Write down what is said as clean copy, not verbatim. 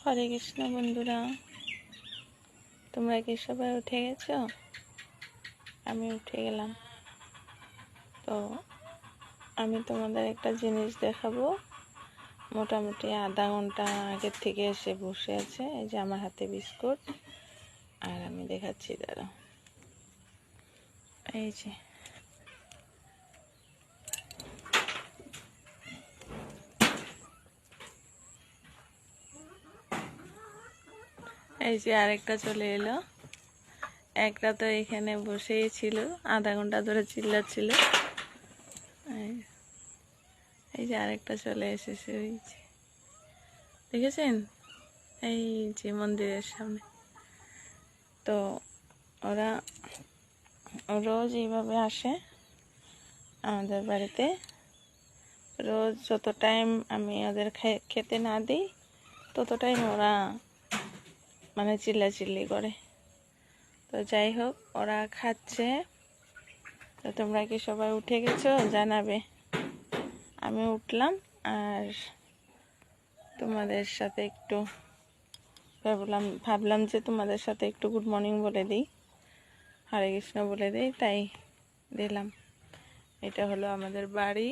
হরে কৃষ্ণ বন্ধুরা, তোমরা কি সবাই উঠে গেছো? আমি উঠে গেলাম। তো আমি তোমাদের একটা জিনিস দেখাবো। মোটামুটি আধা ঘন্টা আগের থেকে এসে বসে আছে। এই যে আমার হাতে বিস্কুট, আর আমি দেখাচ্ছি, দাঁড়াও। এই যে আরেকটা চলে এলো। একটা তো এখানে বসেই ছিল, আধা ঘন্টা ধরে চিল্লাচ্ছিল। এই যে আরেকটা চলে এসেছে, ওই যে দেখেছেন, এই যে মন্দিরের সামনে। তো ওরা রোজ এইভাবে আসে আমাদের বাড়িতে। রোজ যত টাইম আমি ওদের খেতে না দিই তত টাইম ওরা মানে চিল্লাচিল্লি করে। তো যাই হোক, ওরা খাচ্ছে। তো তোমরা কি সবাই উঠে গেছো জানাবে। আমি উঠলাম, আর তোমাদের সাথে একটু ভাবলাম যে তোমাদের সাথে একটু গুড মর্নিং বলে দিই, হরে কৃষ্ণ বলে দিই, তাই দিলাম। এটা হলো আমাদের বাড়ি।